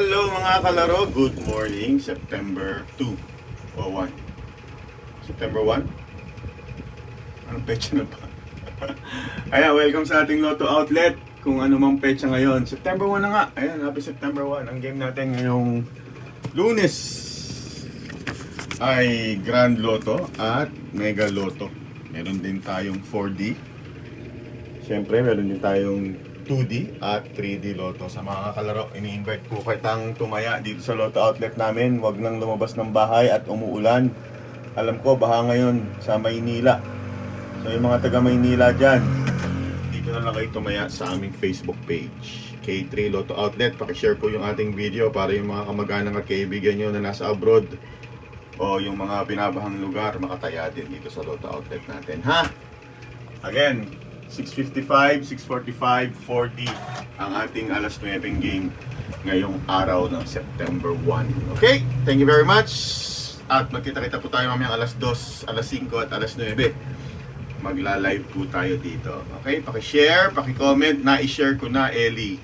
Hello mga kalaro, good morning, September 2 o 1. September 1? Anong petsa na ba? Ayan, welcome sa ating Lotto Outlet. Kung ano mang petsa ngayon, September 1 na nga. Ayan, happy September 1. Ang game natin ngayong Lunes ay Grand Lotto at Mega Lotto. Meron din tayong 4D. Siyempre, meron din tayong 2D at 3D Lotto. Sa mga kalaro, ini-invite po kitang tumaya dito sa Lotto Outlet namin. Huwag nang lumabas ng bahay at umuulan. Alam ko, baha ngayon sa Maynila. So yung mga taga Maynila dyan, dito na lang kayo tumaya sa aming Facebook page, K3 Lotto Outlet. Pakishare po yung ating video para yung mga kamag-anak at kaibigan nyo na nasa abroad o yung mga binabahang lugar makataya din dito sa Lotto Outlet natin, ha? Again, 6:55, 6:45, 40 ang ating alas 9 game ngayong araw ng September 1. Okay, thank you very much. At magkita-kita po tayo mamayang alas 2, alas 5 at alas 9. Magla-live po tayo dito. Okay, paki-share, paki-comment, na-i-share ko na, Ellie.